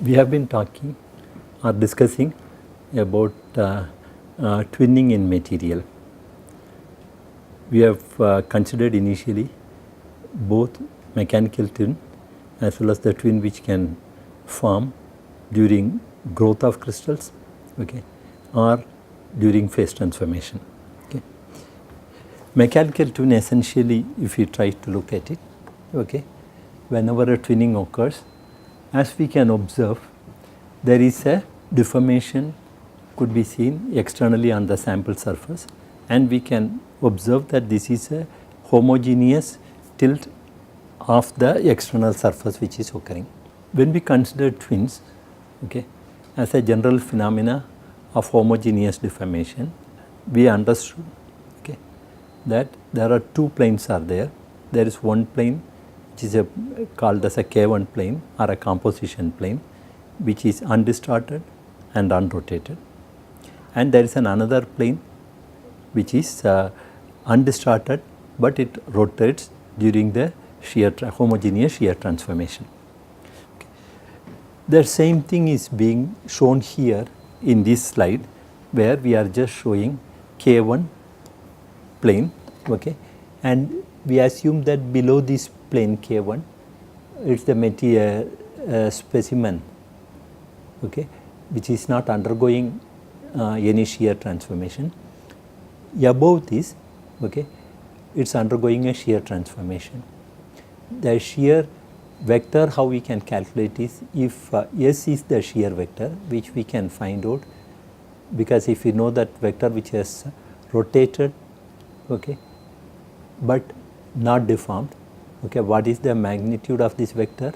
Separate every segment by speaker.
Speaker 1: We have been talking or discussing about twinning in material. We have considered initially both mechanical twin as well as the twin which can form during growth of crystals, okay, or during phase transformation. Okay. Mechanical twin essentially, if you try to look at it, okay, whenever a twinning occurs, as we can observe, there is a deformation could be seen externally on the sample surface, and we can observe that this is a homogeneous tilt of the external surface which is occurring. When we consider twins, okay, as a general phenomena of homogeneous deformation, we understood, okay, that there are two planes are there. There is one plane which is called as a K1 plane or a composition plane, which is undistorted and unrotated, and there is another plane which is undistorted but it rotates during the homogeneous shear transformation. Okay. The same thing is being shown here in this slide, where we are just showing K1 plane, okay, and we assume that below this plane K1 it's the material specimen, okay, which is not undergoing any shear transformation. Above this, okay, it's undergoing a shear transformation. The shear vector, how we can calculate is, if S is the shear vector, which we can find out, because if we know that vector which has rotated, okay, but not deformed, okay, what is the magnitude of this vector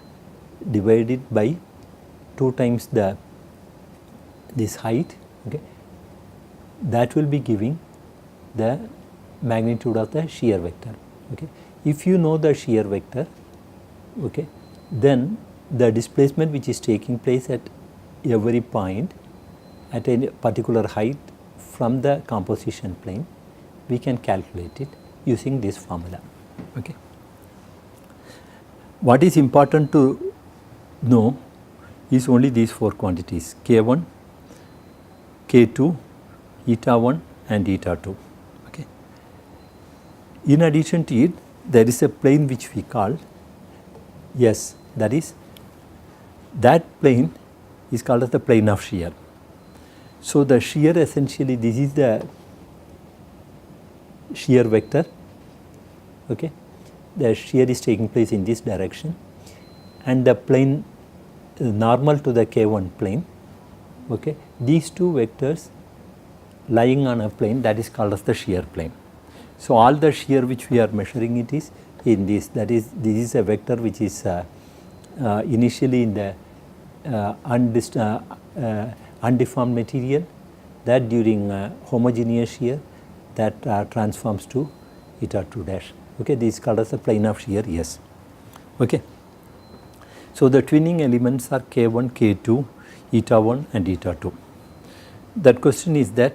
Speaker 1: divided by 2 times this height, okay, that will be giving the magnitude of the shear vector. Okay. If you know the shear vector, okay, then the displacement which is taking place at every point at a particular height from the composition plane, we can calculate it using this formula. Okay. What is important to know is only these 4 quantities: K1, K2, eta 1 and eta 2. Okay. In addition to it, there is a plane which we call S, that plane is called as the plane of shear. So, the shear essentially, this is the shear vector, okay. The shear is taking place in this direction, and the plane normal to the K1 plane, okay. These two vectors lying on a plane, that is called as the shear plane. So, all the shear which we are measuring it is in this, this is a vector which is initially in the undeformed material, that during homogeneous shear that transforms to eta 2 dash. Okay, this is called as the plane of shear, yes. Okay. So, the twinning elements are K1, K2, eta 1 and eta 2. That question is that,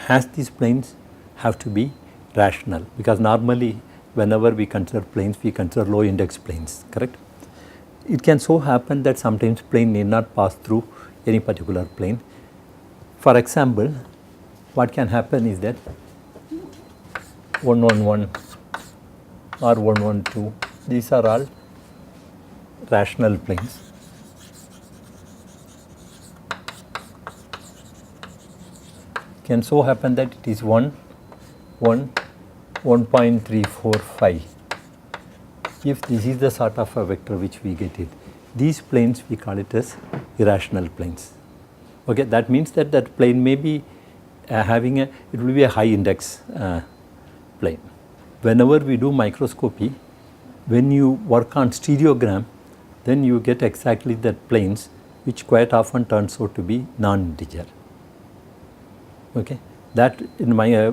Speaker 1: has these planes have to be rational, because normally whenever we consider planes, we consider low index planes, correct? It can so happen that sometimes plane need not pass through any particular plane. For example, what can happen is that 111 or 112, these are all rational planes. Can so happen that it is 1.345. If this is the sort of a vector which we get it, these planes we call it as irrational planes. Okay, that means that that plane may be it will be a high index plane. Whenever we do microscopy, when you work on stereogram, then you get exactly that planes, which quite often turns out to be non-integer. Okay, that in my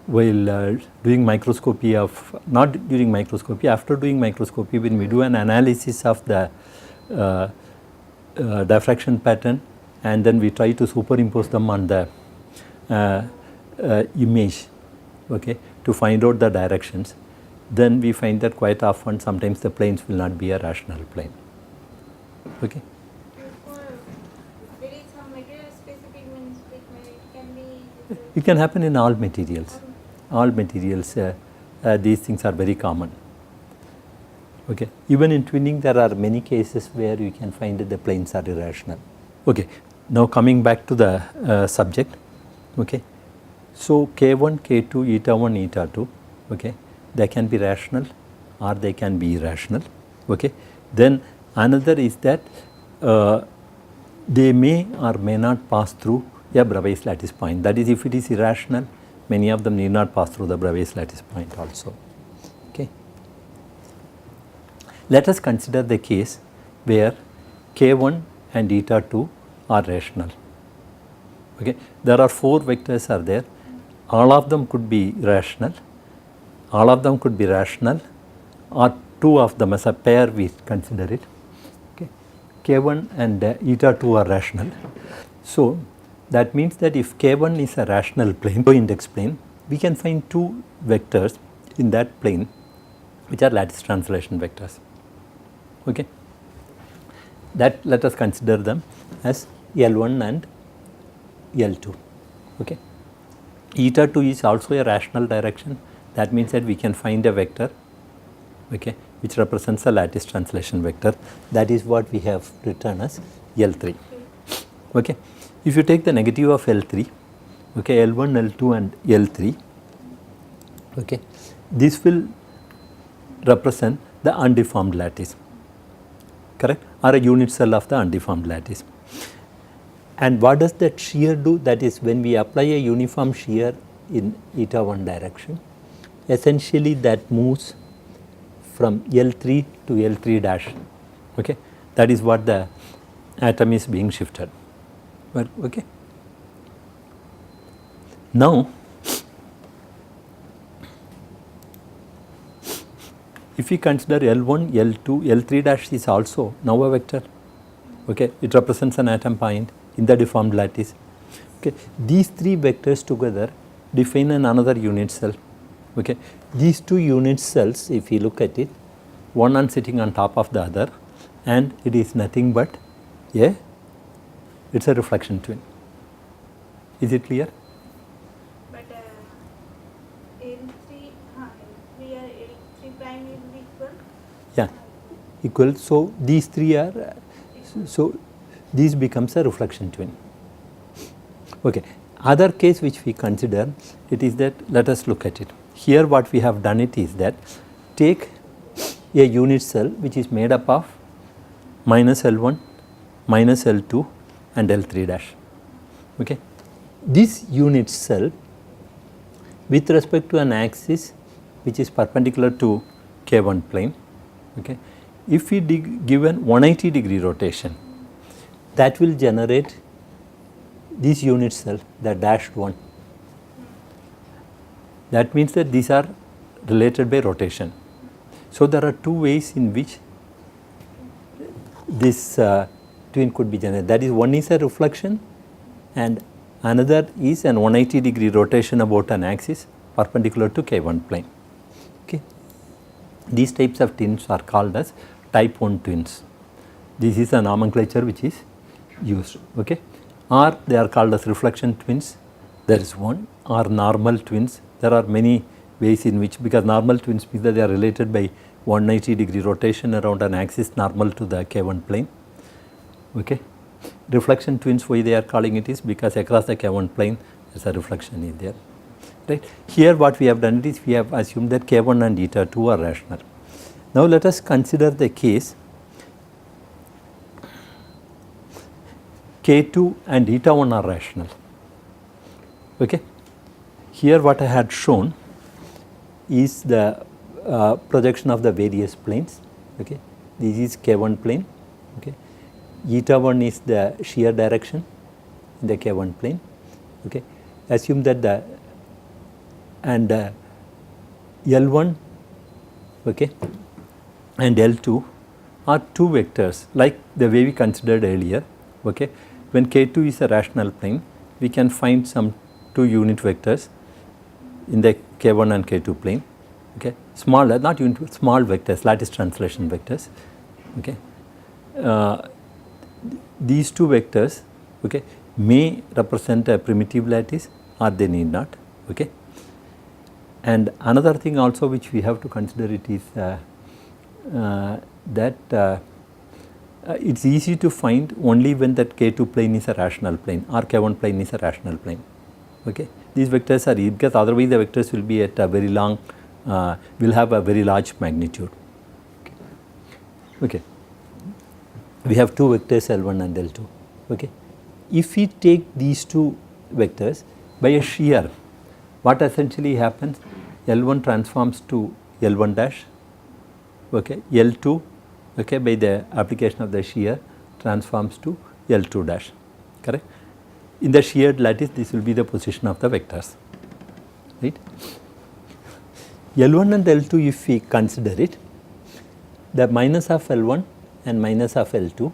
Speaker 1: while doing microscopy not during microscopy, after doing microscopy, when we do an analysis of the diffraction pattern, and then we try to superimpose them on the image, okay, to find out the directions, then we find that quite often sometimes the planes will not be a rational plane. Okay.
Speaker 2: There is some material specific means it can be.
Speaker 1: It can happen in all materials. All materials, these things are very common. Okay. Even in twinning, there are many cases where you can find that the planes are irrational. Okay. Now coming back to the subject. Okay. So K1, K2, eta 1, eta 2. Okay. They can be rational or they can be irrational. Okay. Then another is that they may or may not pass through a Bravais lattice point. That is, if it is irrational, many of them need not pass through the Bravais lattice point also. Okay. Let us consider the case where K1 and eta 2 are rational. Okay. There are 4 vectors are there. All of them could be rational. All of them could be rational, or 2 of them as a pair we consider it. Okay. K1 and eta 2 are rational. So that means that if K1 is a rational plane, index plane, we can find 2 vectors in that plane which are lattice translation vectors. Okay. That let us consider them as L1 and L2. Okay. Eta 2 is also a rational direction. That means that we can find a vector, okay, which represents a lattice translation vector. That is what we have written as L3. Okay. If you take the negative of L3, okay, L1, L2 and L3, okay, this will represent the undeformed lattice, correct, or a unit cell of the undeformed lattice. And what does that shear do? That is, when we apply a uniform shear in eta 1 direction, essentially that moves from L3 to L3 dash. Okay. That is what the atom is being shifted. Well, okay. Now, if we consider L1, L2, L3 dash is also now a vector. Okay. It represents an atom point in the deformed lattice. Okay. These 3 vectors together define another unit cell. Okay. These 2 unit cells, if you look at it, one is sitting on top of the other, and it is nothing but it's a reflection twin. Is it clear?
Speaker 2: But L3 L3 prime is equal?
Speaker 1: Yeah, equal. So these 3 are, so these becomes a reflection twin. Okay. Other case which we consider, it is that, let us look at it. Here what we have done it is that take a unit cell which is made up of minus L1, minus L2 and L3 dash. Okay. This unit cell with respect to an axis which is perpendicular to K1 plane, okay, if we given 180 degree rotation, that will generate this unit cell, the dashed one. That means that these are related by rotation. So there are 2 ways in which this twin could be generated. That is, one is a reflection and another is an 180 degree rotation about an axis perpendicular to K1 plane. Okay. These types of twins are called as type 1 twins. This is a nomenclature which is used. Okay. Or they are called as reflection twins, there is one, or normal twins. There are many ways in which, because normal twins means that they are related by 180 degree rotation around an axis normal to the K1 plane. Okay. Reflection twins, why they are calling it is because across the K1 plane there is a reflection is there. Right. Here what we have done is we have assumed that K1 and eta 2 are rational. Now let us consider the case K2 and eta 1 are rational. Okay. Here what I had shown is the projection of the various planes. Okay. This is K1 plane. Okay. Eta 1 is the shear direction in the K1 plane. Okay. Assume that the and L1, okay, and L2 are 2 vectors like the way we considered earlier. Okay. When K2 is a rational plane, we can find some 2 unit vectors in the K1 and K2 plane. Okay. small, not unit, small vectors, lattice translation vectors. Okay. These two vectors, okay, may represent a primitive lattice or they need not. Okay. And another thing also which we have to consider it is that it is easy to find only when that K2 plane is a rational plane or K1 plane is a rational plane. Okay. These vectors are, because otherwise the vectors will be at a very long, will have a very large magnitude. Okay. We have two vectors L1 and L2. Okay. If we take these two vectors by a shear, what essentially happens, L1 transforms to L1 dash, okay, L2, okay, by the application of the shear transforms to L2 dash, correct. In the sheared lattice, this will be the position of the vectors, right. L1 and L2, if we consider it, the minus of L1 and minus of L2,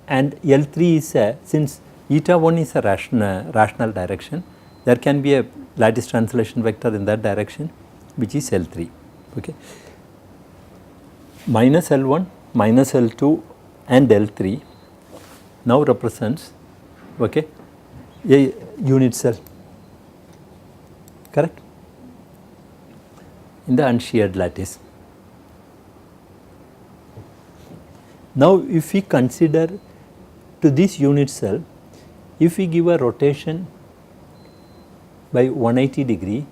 Speaker 1: and L3 is a, since eta 1 is a rational direction, there can be a lattice translation vector in that direction which is L3. Okay. Minus L1, minus L2 and L3 now represents, okay, a unit cell, correct, in the unsheared lattice. Now if we consider to this unit cell, if we give a rotation by 180 degree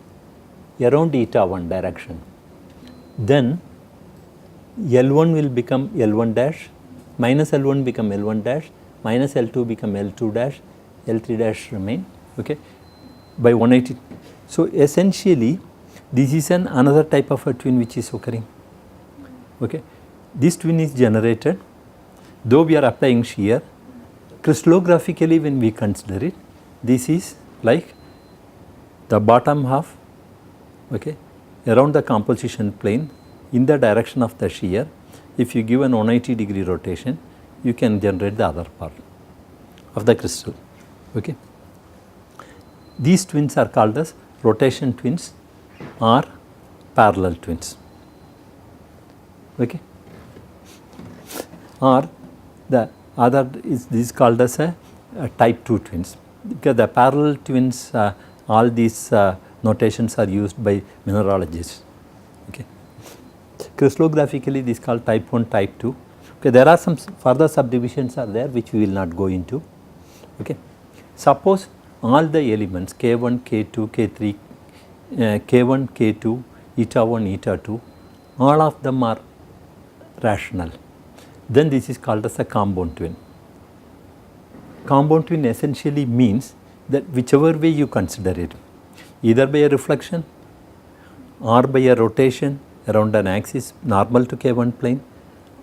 Speaker 1: around eta 1 direction, then L1 will become L1 dash, minus L1 become L1 dash, minus L2 become L2 dash, L3 dash remain, okay, by 180. So essentially this is another type of a twin which is occurring. Okay. This twin is generated, though we are applying shear, crystallographically when we consider it, this is like the bottom half, okay, around the composition plane in the direction of the shear. If you give an 180 degree rotation, you can generate the other part of the crystal. Okay. These twins are called as rotation twins or parallel twins. Okay. Or the other is this called as a type 2 twins, because the parallel twins, all these notations are used by mineralogists. Okay. Crystallographically this is called type 1, type 2. Okay. There are some further subdivisions are there which we will not go into. Okay. Suppose all the elements K1, K2, K3, K1, K2, eta 1, eta 2, all of them are rational. Then this is called as a compound twin. Compound twin essentially means that whichever way you consider it, either by a reflection or by a rotation around an axis normal to K1 plane,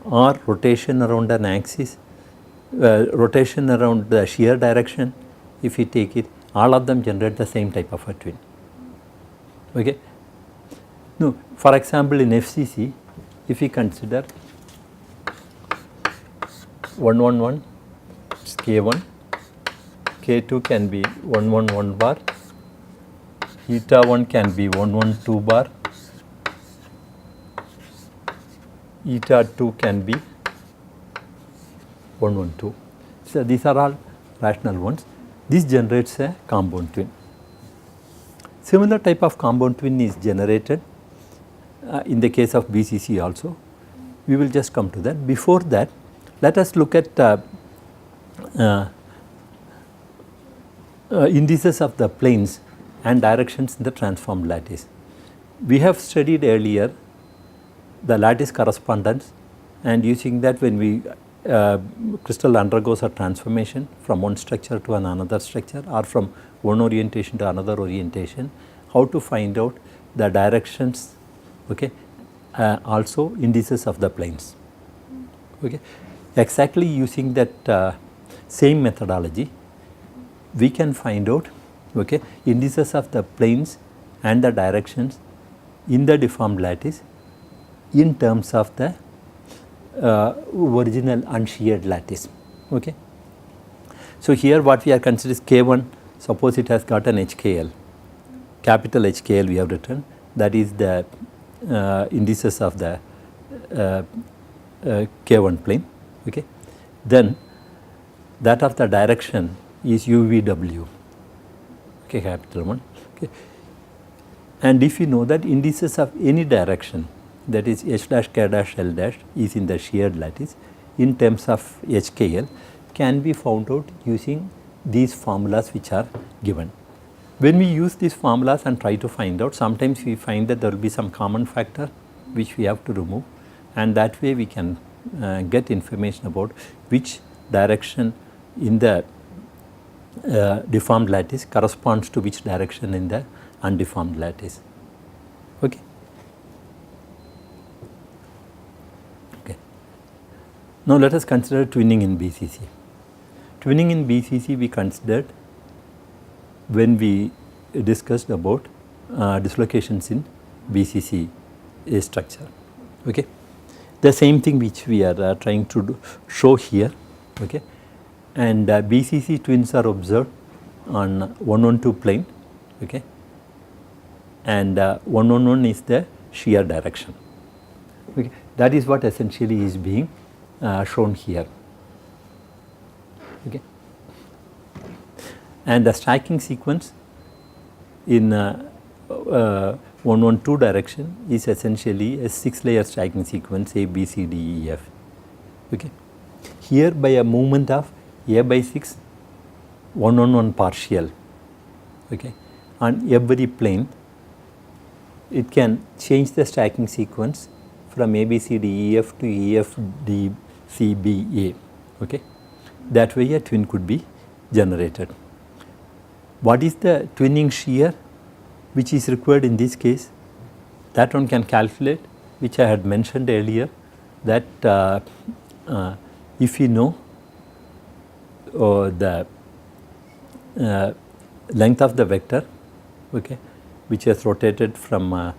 Speaker 1: or rotation around an axis, rotation around the shear direction, if you take it, all of them generate the same type of a twin. Okay. No, for example, in FCC, if we consider 111 is K1, K2 can be 111 bar, eta 1 can be 112 bar, eta 2 can be 112. So these are all rational ones. This generates a compound twin. Similar type of compound twin is generated in the case of BCC also. We will just come to that. Before that, let us look at indices of the planes and directions in the transformed lattice. We have studied earlier the lattice correspondence, and using that when we crystal undergoes a transformation from one structure to another structure or from one orientation to another orientation, how to find out the directions, okay, also indices of the planes. Okay. Exactly using that same methodology, we can find out, okay, indices of the planes and the directions in the deformed lattice in terms of the original unsheared lattice. Okay. So here what we are considering is K1, suppose it has got an HKL, capital HKL we have written, that is the indices of the K1 plane, okay. Then that of the direction is UVW, okay, capital 1, okay. And if you know that indices of any direction, that is H dash K dash L dash is in the sheared lattice in terms of HKL, can be found out using these formulas which are given. When we use these formulas and try to find out, sometimes we find that there will be some common factor which we have to remove, and that way we can get information about which direction in the deformed lattice corresponds to which direction in the undeformed lattice. Okay. Okay. Now let us consider twinning in BCC. Twinning in BCC we considered when we discussed about dislocations in BCC structure. Okay. The same thing which we are trying to show here. Okay. And BCC twins are observed on 112 plane. Okay. And 111 is the shear direction. Okay. That is what essentially is being shown here. Okay. And the stacking sequence in 112 direction is essentially a 6-layer stacking sequence A, B, C, D, E, F. Okay. Here by a movement of A by 6, 111 partial, okay, on every plane, it can change the stacking sequence from A, B, C, D, E, F to E, F, D, C, B, A. Okay. That way a twin could be generated. What is the twinning shear which is required in this case? That one can calculate, which I had mentioned earlier, that if you know the length of the vector, okay, which has rotated from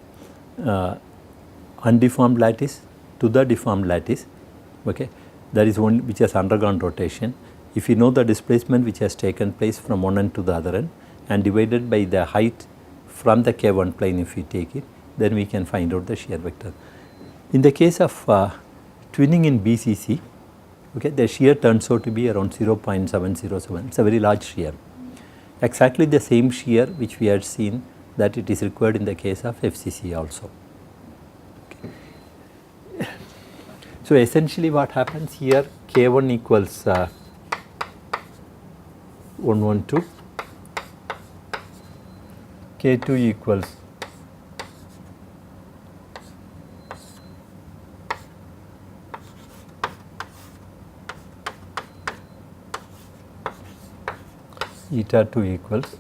Speaker 1: undeformed lattice to the deformed lattice, okay, that is one which has undergone rotation. If you know the displacement which has taken place from one end to the other end and divided by the height from the K1 plane, if we take it, then we can find out the shear vector. In the case of twinning in BCC, okay, the shear turns out to be around 0.707. It's a very large shear. Exactly the same shear which we had seen that it is required in the case of FCC also. Okay. So essentially what happens here, K1 equals 112, K2 equals eta 2 equals,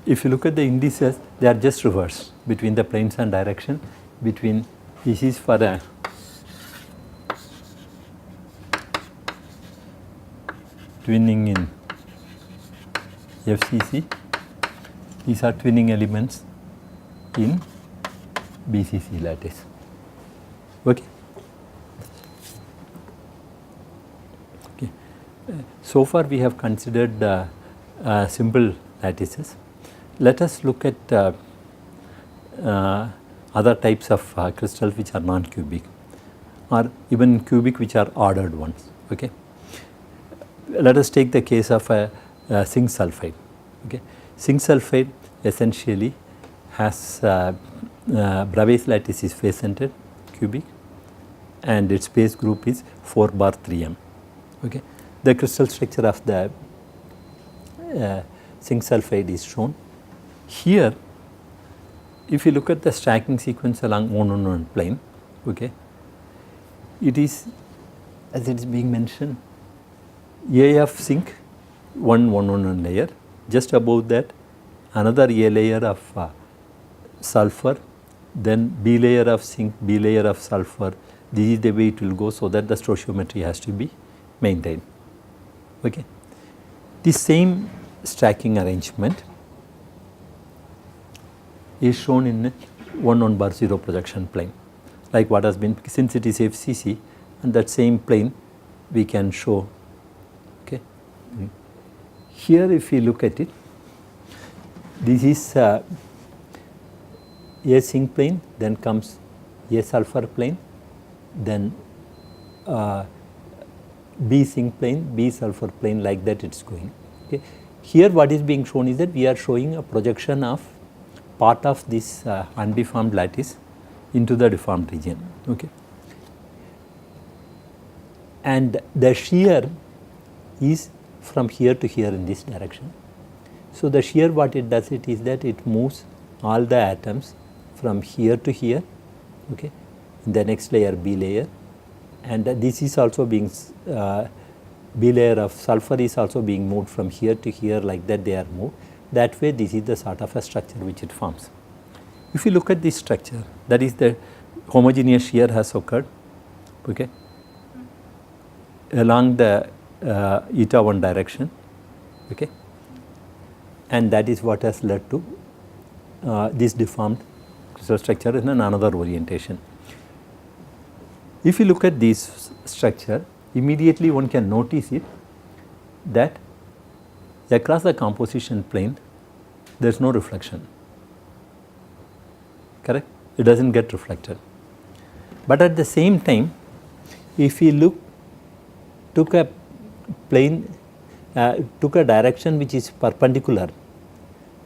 Speaker 1: if you look at the indices, they are just reversed between the planes and direction, between this is for a twinning in FCC, these are twinning elements in BCC lattice. Okay. Okay. So far we have considered simple lattices. Let us look at other types of crystals which are non-cubic, or even cubic which are ordered ones. Okay. Let us take the case of a zinc sulfide. Okay. Zinc sulfide essentially has Bravais lattice is face centered cubic and its base group is 4 bar 3m. Okay. The crystal structure of the zinc sulfide is shown. Here if you look at the stacking sequence along 111 plane, okay, it is as it is being mentioned, A of zinc, 111 layer, just above that another A layer of sulfur, then B layer of zinc, B layer of sulfur. This is the way it will go, so that the stoichiometry has to be maintained. Okay. The same stacking arrangement is shown in 1 bar 0 projection plane, like what has been, since it is FCC, and that same plane we can show. Okay. Here if you look at it, this is A zinc plane, then comes A sulfur plane, then B zinc plane, B sulfur plane, like that it is going. Okay. Here what is being shown is that we are showing a projection of part of this undeformed lattice into the deformed region. Okay. And the shear is from here to here in this direction. So, the shear what it does it is that it moves all the atoms from here to here, okay, in the next layer B layer, and this is also being B layer of sulfur is also being moved from here to here, like that they are moved. That way this is the sort of a structure which it forms. If you look at this structure, that is the homogeneous shear has occurred, okay, along the eta 1 direction, okay, and that is what has led to this deformed crystal structure in another orientation. If you look at this structure, immediately one can notice it that across the composition plane there is no reflection, correct? It does not get reflected. But at the same time, if we took a plane, took a direction which is perpendicular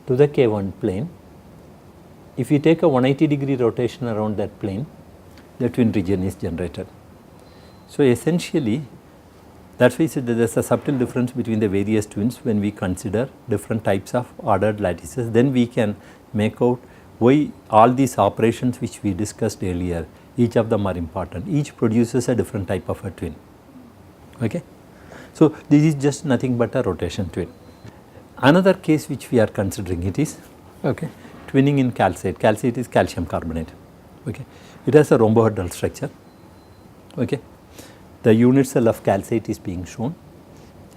Speaker 1: to the K1 plane, if you take a 180-degree rotation around that plane, the twin region is generated. So, essentially that is why I said that there is a subtle difference between the various twins when we consider different types of ordered lattices. Then we can make out why all these operations which we discussed earlier, each of them are important, each produces a different type of a twin. Okay. So, this is just nothing but a rotation twin. Another case which we are considering it is, okay, twinning in calcite. Calcite is calcium carbonate. Okay. It has a rhombohedral structure. Okay. The unit cell of calcite is being shown,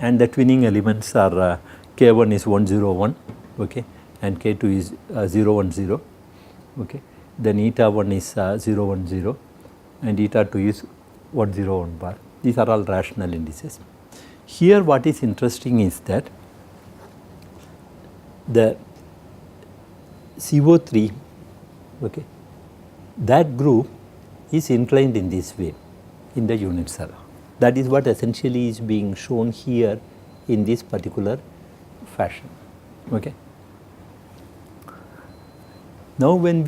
Speaker 1: and the twinning elements are K1 is 101, okay, and K2 is 010, okay. Then eta 1 is 010, and eta 2 is 101 bar. These are all rational indices. Here what is interesting is that the CO3, okay, that group is inclined in this way in the unit cell. That is what essentially is being shown here in this particular fashion. Okay. Now, when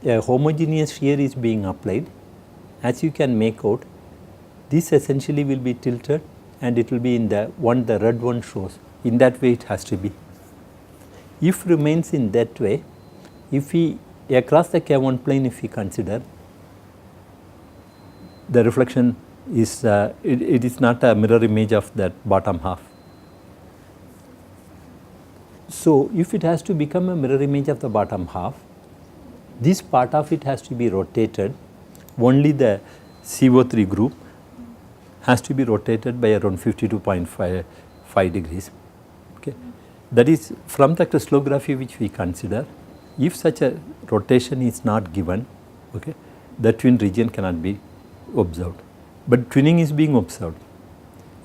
Speaker 1: a homogeneous shear is being applied, as you can make out, this essentially will be tilted and it will be in the red one shows, in that way it has to be. If remains in that way, if we across the K1 plane, if we consider, the reflection is it is not a mirror image of that bottom half. So, if it has to become a mirror image of the bottom half, this part of it has to be rotated, only the CO3 group has to be rotated by around 52.5 degrees. Okay. That is from the crystallography which we consider, if such a rotation is not given, okay, the twin region cannot be observed. But twinning is being observed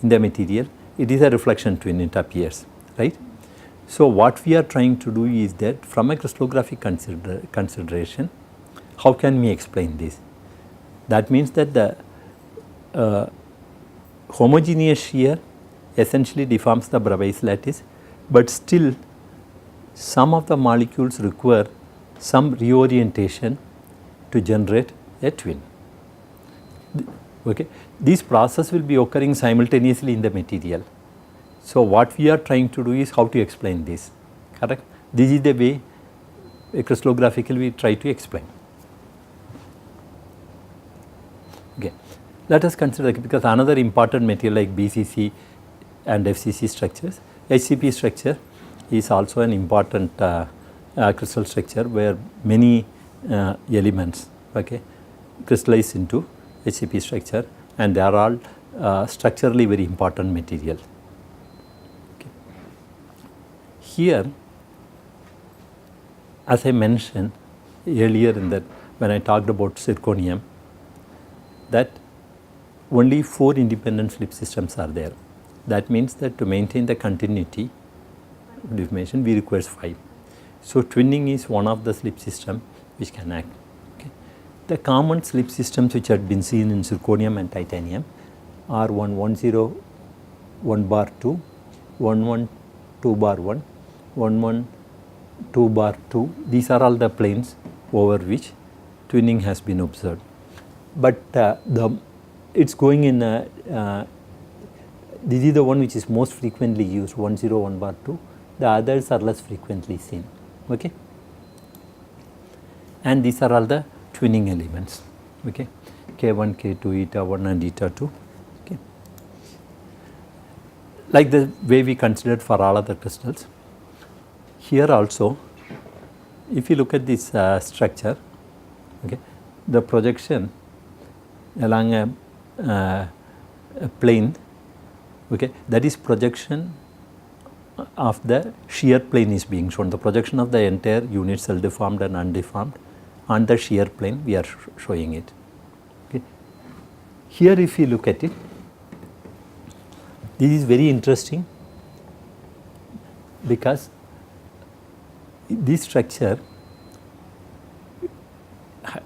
Speaker 1: in the material, it is a reflection twin, it appears, right. So, what we are trying to do is that from a crystallographic consideration, how can we explain this? That means that the homogeneous shear essentially deforms the Bravais lattice, but still some of the molecules require some reorientation to generate a twin. Okay. This process will be occurring simultaneously in the material. So, what we are trying to do is how to explain this, correct. This is the way crystallographically we try to explain. Okay. Let us consider, because another important material like BCC and FCC structures, HCP structure is also an important crystal structure where many elements, okay, crystallize into HCP structure, and they are all structurally very important material. Okay. Here, as I mentioned earlier in that when I talked about zirconium, that only 4 independent slip systems are there. That means that to maintain the continuity of deformation we require 5. So, twinning is one of the slip system which can act. Okay. The common slip systems which had been seen in zirconium and titanium are 110 bar 2, 112 bar 1, 112 bar 2. These are all the planes over which twinning has been observed. But it's going in this is the one which is most frequently used, 101 bar 2. The others are less frequently seen. Okay. And these are all the twinning elements. Okay. K1, K2, eta 1 and eta 2. Okay. Like the way we considered for all other crystals. Here also, if you look at this structure, okay, the projection along a plane, okay, that is projection of the shear plane is being shown. The projection of the entire unit cell deformed and undeformed on the shear plane, we are showing it. Okay. Here if you look at it, this is very interesting because this structure,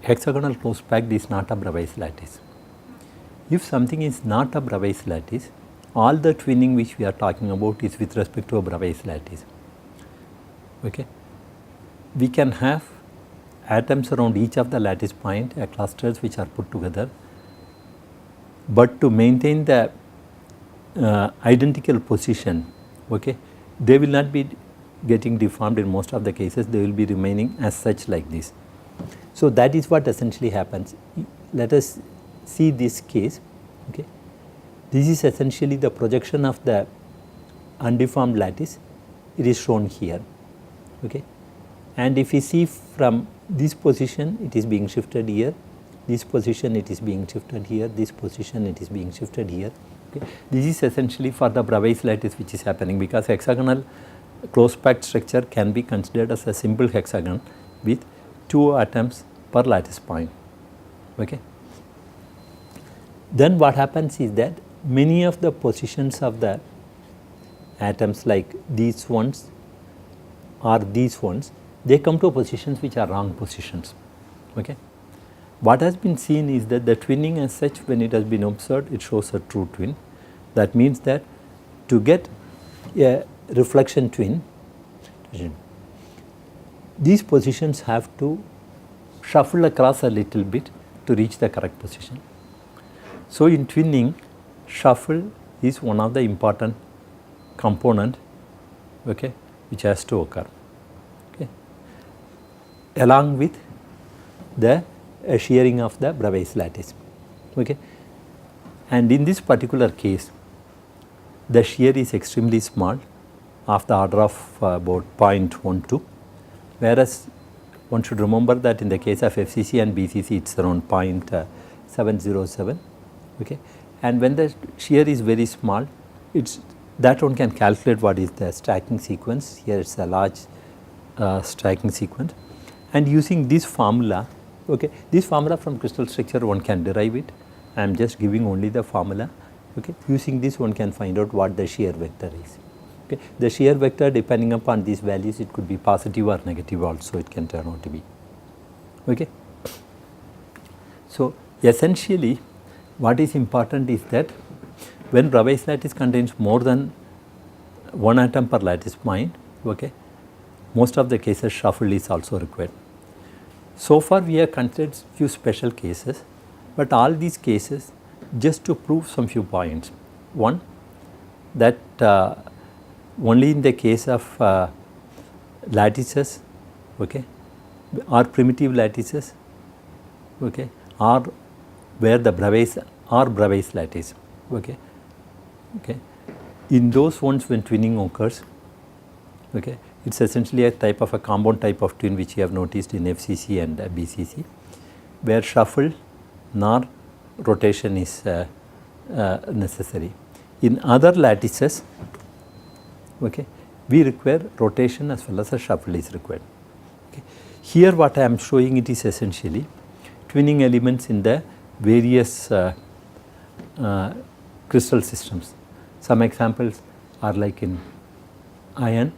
Speaker 1: hexagonal close packed, is not a Bravais lattice. If something is not a Bravais lattice, all the twinning which we are talking about is with respect to a Bravais lattice. Okay. We can have atoms around each of the lattice point, clusters which are put together, but to maintain the identical position, okay, they will not be getting deformed in most of the cases, they will be remaining as such like this. So that is what essentially happens. Let us see this case. Okay. This is essentially the projection of the undeformed lattice. It is shown here. Okay. And if you see from this position, it is being shifted here. This position, it is being shifted here. This position, it is being shifted here. Okay. This is essentially for the Bravais lattice which is happening, because hexagonal close packed structure can be considered as a simple hexagon with 2 atoms per lattice point. Okay. Then what happens is that many of the positions of the atoms, like these ones or these ones, they come to positions which are wrong positions. Okay. What has been seen is that the twinning as such, when it has been observed, it shows a true twin. That means that to get a reflection twin, these positions have to shuffle across a little bit to reach the correct position. So in twinning, shuffle is one of the important component, okay, which has to occur, okay, along with the shearing of the Bravais lattice. Okay. And in this particular case, the shear is extremely small, of the order of about 0.12, whereas one should remember that in the case of FCC and BCC, it is around 0.707. Okay. And when the shear is very small, that one can calculate what is the stacking sequence. Here it is a large stacking sequence, and using this formula, okay, this formula from crystal structure one can derive it. I am just giving only the formula. Okay. Using this one can find out what the shear vector is. Okay. The shear vector, depending upon these values, it could be positive or negative also, it can turn out to be. Okay. So essentially what is important is that when Bravais lattice contains more than 1 atom per lattice point, okay, most of the cases shuffle is also required. So far we have considered few special cases, but all these cases just to prove some few points. One, that only in the case of lattices, okay, or primitive lattices, okay, or where the Bravais or Bravais lattice, okay, okay, in those ones when twinning occurs, okay, it is essentially a type of a compound type of twin which you have noticed in FCC and BCC, where shuffle nor rotation is necessary. In other lattices, okay, we require rotation as well as a shuffle is required. Okay. Here what I am showing it is essentially twinning elements in the various crystal systems. Some examples are like in iron,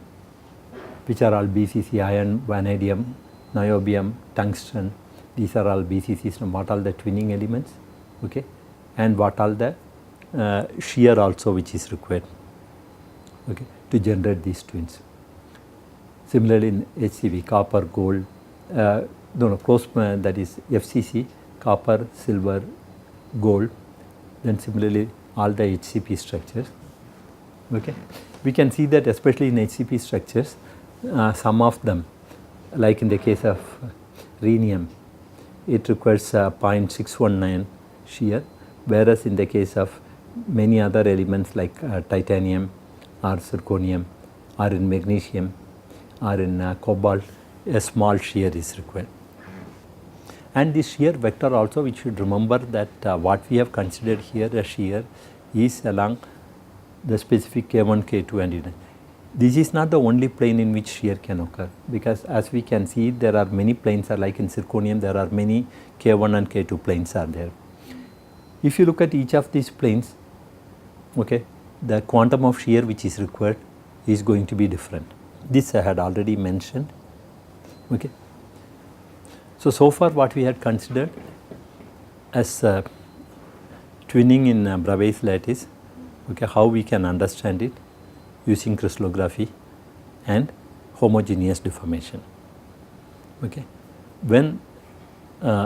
Speaker 1: which are all BCC, iron, vanadium, niobium, tungsten, these are all BCCs, and what are the twinning elements, okay, and what are the shear also which is required, okay, to generate these twins. Similarly in HCV, copper, gold, that is FCC, copper, silver, gold, then similarly all the HCP structures. Okay. We can see that especially in HCP structures, some of them, like in the case of rhenium, it requires 0.619 shear, whereas in the case of many other elements like titanium or zirconium or in magnesium or in cobalt, a small shear is required. And this shear vector also, we should remember that what we have considered here as shear is along the specific K1, K2 and N. This is not the only plane in which shear can occur, because as we can see there are many planes are like in zirconium, there are many K1 and K2 planes are there. If you look at each of these planes, okay, the quantum of shear which is required is going to be different. This I had already mentioned. Okay. So far what we had considered as twinning in Bravais lattice, okay, how we can understand it using crystallography and homogeneous deformation. Okay. When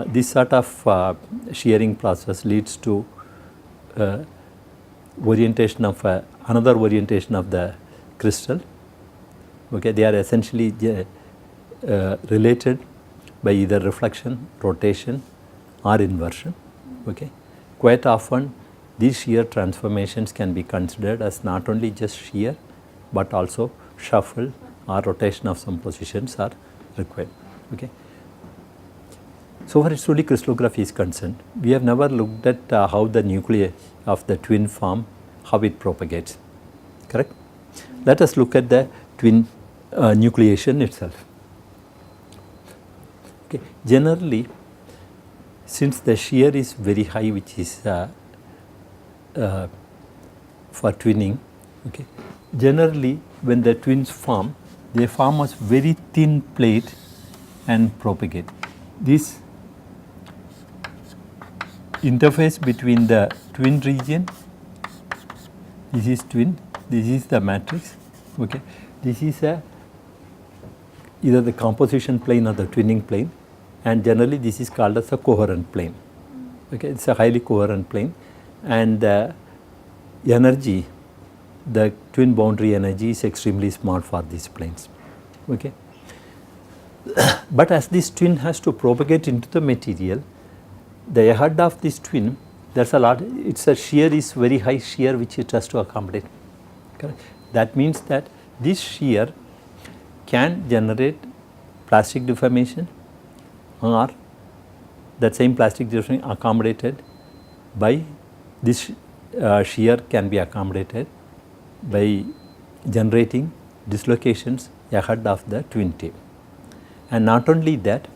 Speaker 1: this sort of shearing process leads to orientation of another orientation of the crystal, okay, they are essentially related by either reflection, rotation or inversion. Okay. Quite often these shear transformations can be considered as not only just shear but also shuffle or rotation of some positions are required. Okay. So far as truly crystallography is concerned, we have never looked at how the nuclei of the twin form, how it propagates, correct? Let us look at the twin nucleation itself. Okay. Generally, since the shear is very high, which is for twinning, okay, generally when the twins form, they form as very thin plate and propagate. This interface between the twin region, this is twin, this is the matrix, okay, this is either the composition plane or the twinning plane, and generally this is called as a coherent plane. Okay, it's a highly coherent plane, and the energy, the twin boundary energy is extremely small for these planes. Okay. But as this twin has to propagate into the material, the head of this twin, there's a lot, it's a shear is very high shear which it has to accommodate. Correct? That means that this shear can generate plastic deformation, or that same plastic deformation accommodated by this shear can be accommodated by generating dislocations ahead of the twin tip. And not only that,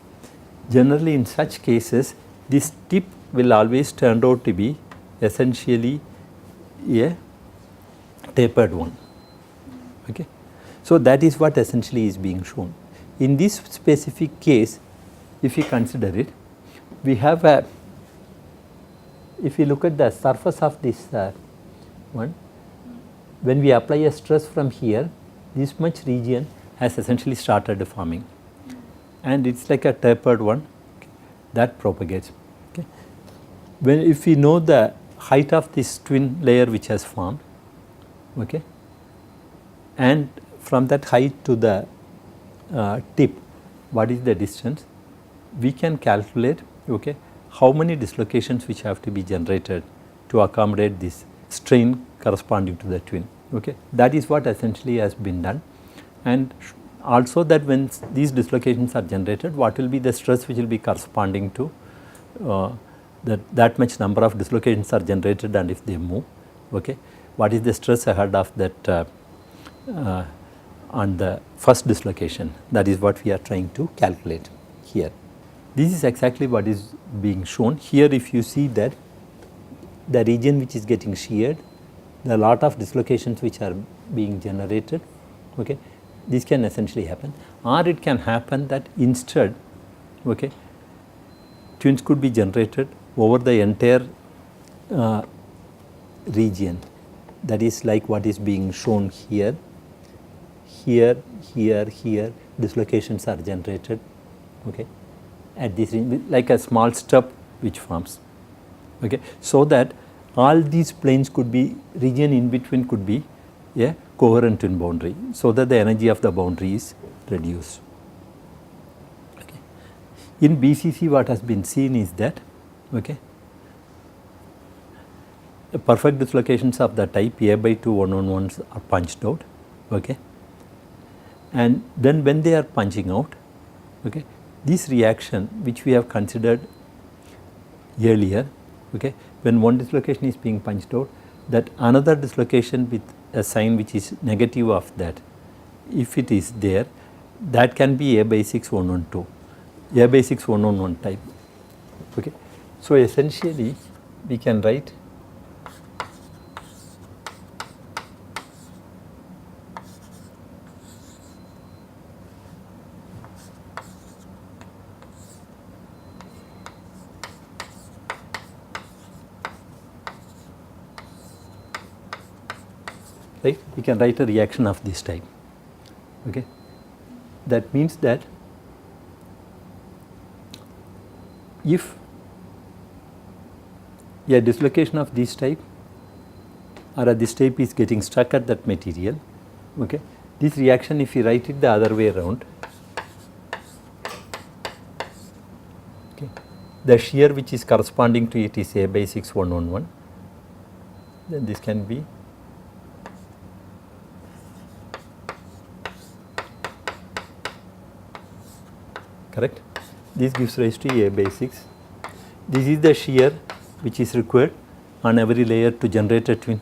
Speaker 1: generally in such cases this tip will always turn out to be essentially a tapered one. Okay. So that is what essentially is being shown. In this specific case, if you consider it, we have a, if you look at the surface of this one, when we apply a stress from here, this much region has essentially started deforming, and it's like a tapered one, okay, that propagates. Okay. When if we know the height of this twin layer which has formed, okay, and from that height to the tip, what is the distance, we can calculate, okay, how many dislocations which have to be generated to accommodate this strain corresponding to the twin. Okay. That is what essentially has been done, and also that when these dislocations are generated, what will be the stress which will be corresponding to that much number of dislocations are generated, and if they move, okay, what is the stress ahead of that on the first dislocation. That is what we are trying to calculate here. This is exactly what is being shown here. If you see that the region which is getting sheared, there are a lot of dislocations which are being generated. Okay. This can essentially happen, or it can happen that instead okay, twins could be generated over the entire region, that is like what is being shown here. Here, here, here, dislocations are generated, okay, at this like a small stub which forms, okay, so that all these planes could be, region in between could be a coherent twin boundary, so that the energy of the boundary is reduced. Okay. In BCC, what has been seen is that, okay, the perfect dislocations of the type A/2 1-on-1s are punched out, okay, and then when they are punching out, okay, this reaction which we have considered earlier, okay, when one dislocation is being punched out, that another dislocation with a sign which is negative of that, if it is there, that can be A/6 1-on-2, A/6 1-on-1 type, okay. So essentially we can write right, we can write a reaction of this type, okay. That means that if a dislocation of this type or this type is getting stuck at that material, okay, this reaction, if you write it the other way around, okay, the shear which is corresponding to it is A/6 1-on-1, then this can be correct. This gives rise to A/6. This is the shear which is required on every layer to generate a twin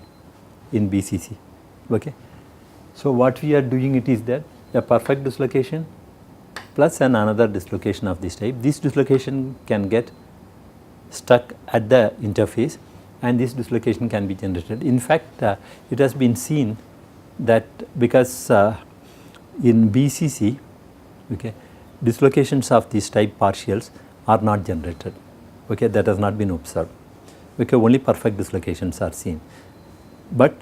Speaker 1: in BCC. Okay. So what we are doing it is that a perfect dislocation plus another dislocation of this type. This dislocation can get stuck at the interface, and this dislocation can be generated. In fact, it has been seen that because in BCC, okay, dislocations of this type partials are not generated, okay, that has not been observed, okay, only perfect dislocations are seen. But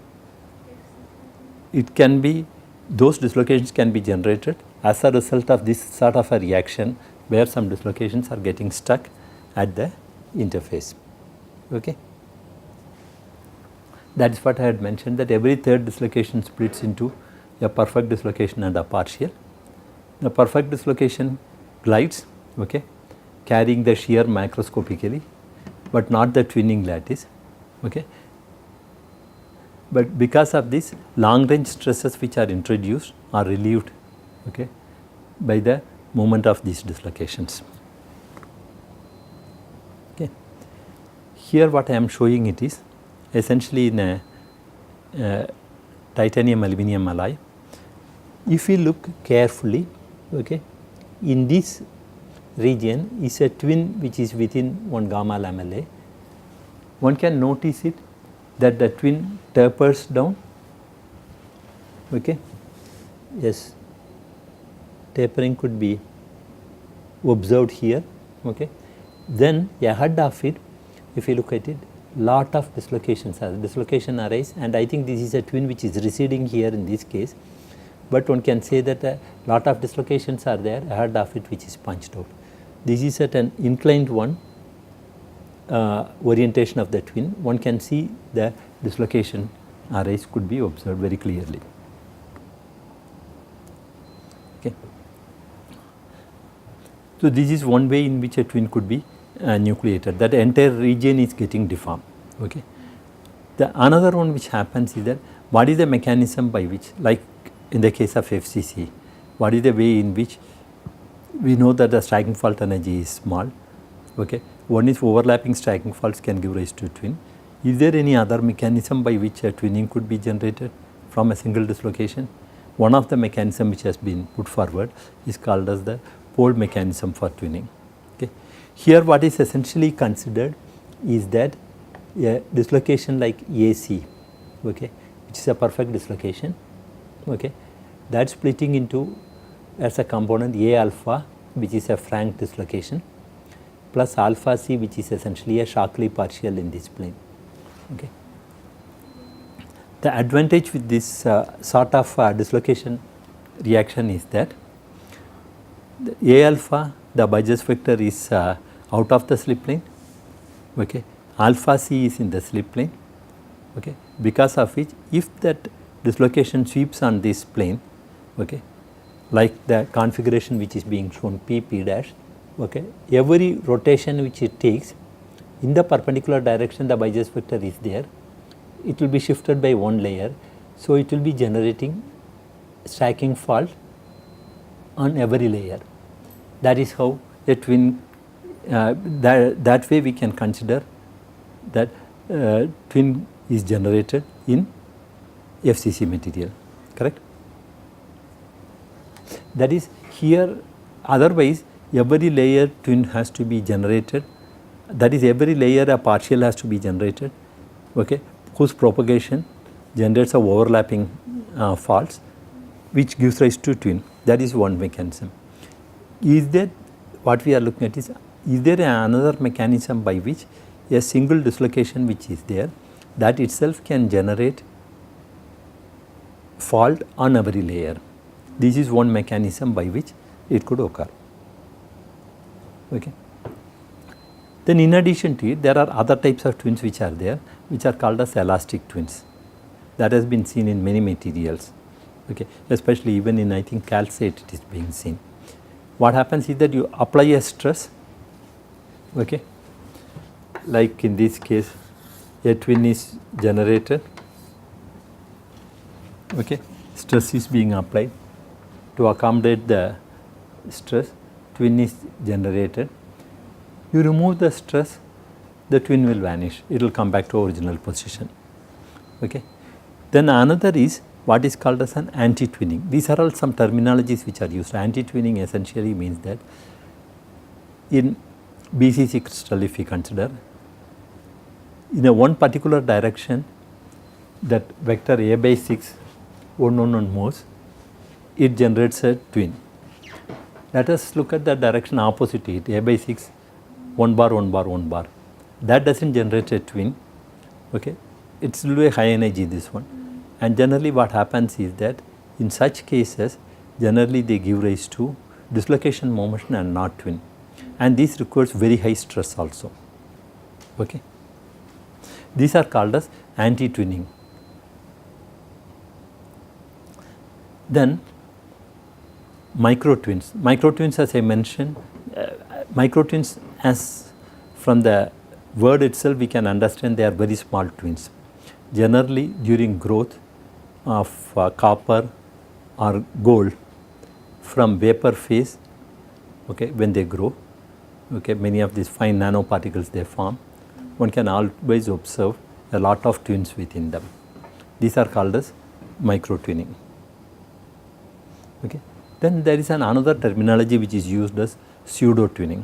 Speaker 1: it can be, those dislocations can be generated as a result of this sort of a reaction where some dislocations are getting stuck at the interface, okay. That is what I had mentioned, that every third dislocation splits into a perfect dislocation and a partial. The perfect dislocation glides, okay, carrying the shear macroscopically, but not the twinning lattice, okay. But because of this, long range stresses which are introduced are relieved, okay, by the movement of these dislocations. Okay. Here what I am showing it is essentially in a titanium aluminum alloy. If you look carefully, okay, in this region is a twin which is within one gamma lamellae. One can notice it that the twin tapers down, okay. Yes, tapering could be observed here, okay. Then ahead of it, if you look at it, lot of dislocations arise, and I think this is a twin which is receding here in this case, but one can say that a lot of dislocations are there ahead of it which is punched out. This is at an inclined one orientation of the twin. One can see the dislocation arise could be observed very clearly. Okay. So this is one way in which a twin could be nucleated, that entire region is getting deformed, okay. The another one which happens is that what is the mechanism by which, like in the case of FCC, what is the way in which we know that the striking fault energy is small, okay. One is overlapping striking faults can give rise to twin. Is there any other mechanism by which a twinning could be generated from a single dislocation? One of the mechanism which has been put forward is called as the pole mechanism for twinning. Okay. Here what is essentially considered is that a dislocation like AC, okay, which is a perfect dislocation, okay, that splitting into as a component A alpha which is a frank dislocation, plus alpha c, which is essentially a Shockley partial in this plane. Okay. The advantage with this sort of dislocation reaction is that the A alpha, the Burgess vector, is out of the slip plane. Okay. Alpha c is in the slip plane. Okay. Because of which, if that dislocation sweeps on this plane, okay, like the configuration which is being shown P dash, okay, every rotation which it takes in the perpendicular direction, the Burgess vector is there, it will be shifted by one layer. So, it will be generating stacking fault on every layer. That is how a twin, that way we can consider that twin is generated in FCC material, correct? That is here, otherwise every layer twin has to be generated, that is every layer a partial has to be generated, okay, whose propagation generates a overlapping faults, which gives rise to twin. That is one mechanism. Is there, what we are looking at is there another mechanism by which a single dislocation which is there, that itself can generate fault on every layer. This is one mechanism by which it could occur. Okay. Then in addition to it, there are other types of twins which are there, which are called as elastic twins. That has been seen in many materials, okay, especially even in, I think, calcite it is being seen. What happens is that you apply a stress, okay, like in this case a twin is generated, okay, stress is being applied. To accommodate the stress, twin is generated. You remove the stress, the twin will vanish, it will come back to original position. Okay. Then another is what is called as an anti-twinning. These are all some terminologies which are used. Anti-twinning essentially means that in BCC crystal, if we consider, in a one particular direction, that vector A by 6 111 moves, it generates a twin. Let us look at the direction opposite to it, A by 6 1 bar 1 bar 1 bar. That does not generate a twin, okay. It is still a high energy, this one. And generally what happens is that in such cases, generally they give rise to dislocation motion and not twin. And this requires very high stress also. Okay. These are called as anti-twinning. Then microtwins. Microtwins, as I mentioned, microtwins, as from the word itself we can understand, they are very small twins. Generally during growth of copper or gold from vapor phase, okay, when they grow, okay, many of these fine nanoparticles they form, one can always observe a lot of twins within them. These are called as microtwinning. Okay. Then there is another terminology which is used as pseudo-twinning.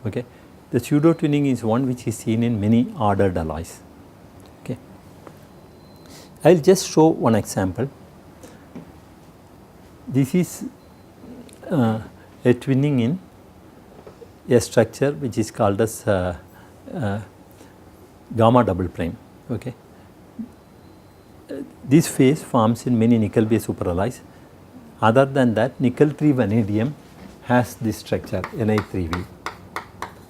Speaker 1: Okay. The pseudo-twinning is one which is seen in many ordered alloys. Okay. I will just show one example. This is a twinning in a structure which is called as gamma double prime. Okay. This phase forms in many nickel based superalloys. Other than that, nickel 3 vanadium has this structure Ni3V.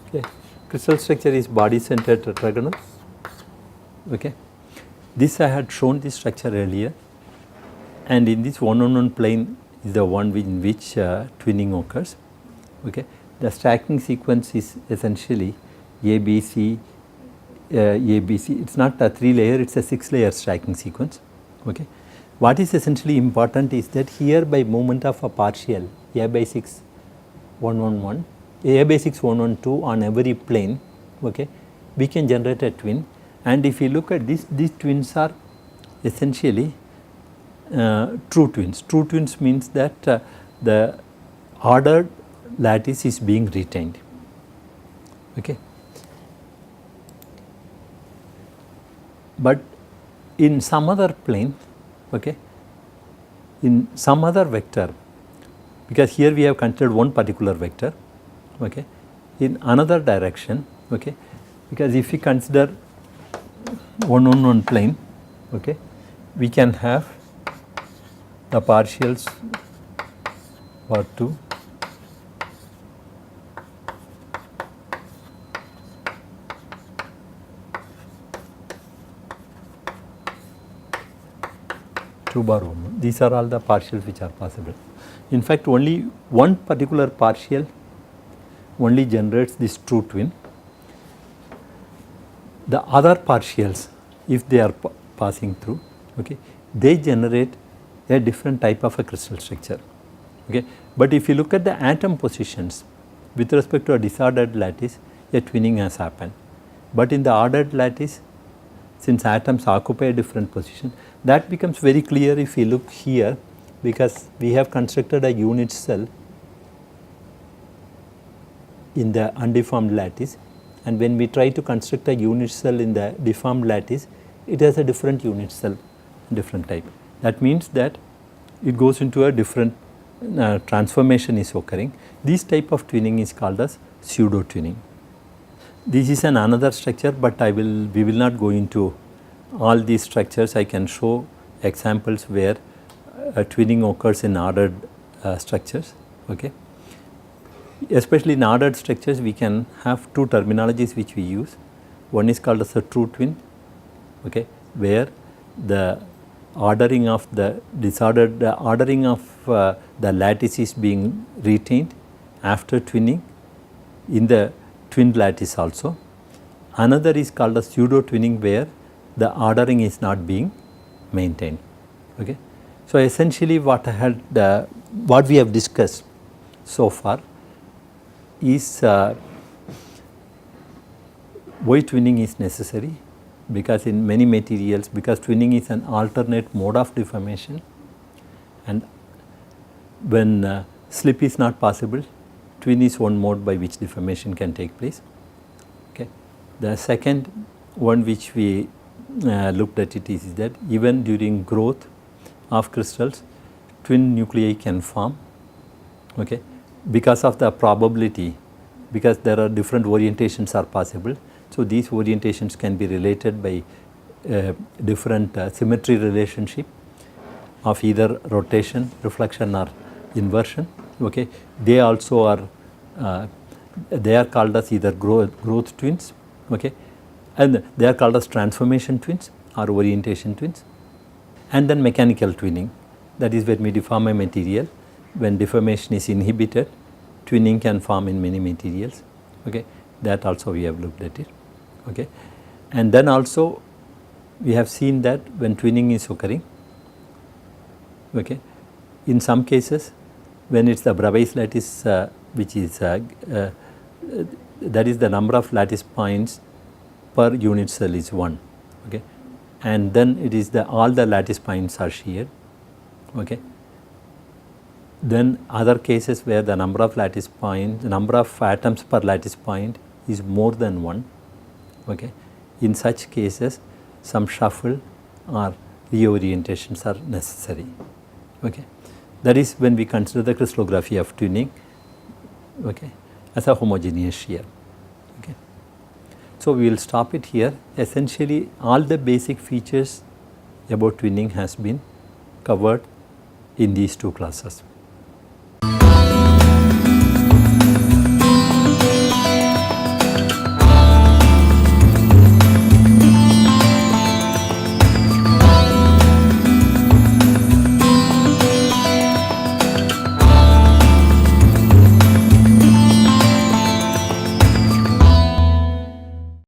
Speaker 1: Okay. Crystal structure is body centered tetragonal. Okay. This I had shown this structure earlier, and in this 111 plane is the one in which twinning occurs. Okay. The stacking sequence is essentially ABC, ABC. It is not a 3 layer, it is a 6 layer stacking sequence. Okay. What is essentially important is that here by moment of a partial A by 6 111, A by 6 112 on every plane, okay, we can generate a twin. And if you look at this, these twins are essentially true twins. True twins means that the ordered lattice is being retained. Okay. But in some other plane, okay, in some other vector, because here we have considered one particular vector, okay. In another direction, okay, because if we consider one plane, okay, we can have the partials for 2 2 bar 1. These are all the partials which are possible. In fact, only one particular partial only generates this true twin. The other partials, if they are passing through, okay, they generate a different type of a crystal structure. Okay. But if you look at the atom positions with respect to a disordered lattice, a twinning has happened. But in the ordered lattice, since atoms occupy a different position, that becomes very clear if we look here, because we have constructed a unit cell in the undeformed lattice, and when we try to construct a unit cell in the deformed lattice, it has a different unit cell, different type. That means that it goes into a different transformation is occurring. This type of twinning is called as pseudo twinning. This is another structure, but we will not go into all these structures. I can show examples where twinning occurs in ordered structures. Okay. Especially in ordered structures, we can have two terminologies which we use. One is called as a true twin, okay, where the ordering of the disordered, the ordering of the lattice is being retained after twinning in the twinned lattice also. Another is called a pseudo twinning, where the ordering is not being maintained. Okay. So essentially what we have discussed so far is why twinning is necessary, because in many materials, because twinning is an alternate mode of deformation, and when slip is not possible, twin is one mode by which deformation can take place. Okay. The second one which we looked at it is that even during growth of crystals, twin nuclei can form, okay, because of the probability, because there are different orientations are possible. So these orientations can be related by different symmetry relationship of either rotation, reflection or inversion. Okay. They also are they are called as either growth twins, okay, and they are called as transformation twins or orientation twins. And then mechanical twinning, that is when we deform a material, when deformation is inhibited, twinning can form in many materials. Okay. That also we have looked at it. Okay. And then also we have seen that when twinning is occurring, okay, in some cases when it is the Bravais lattice which is that is the number of lattice points per unit cell is 1, okay, and then it is all the lattice points are sheared. Okay. Then other cases where the number of lattice points, number of atoms per lattice point is more than 1. Okay. In such cases, some shuffle or reorientations are necessary. Okay. That is when we consider the crystallography of twinning, okay, as a homogeneous shear. Okay. So we will stop it here. Essentially, all the basic features about twinning has been covered in these two classes.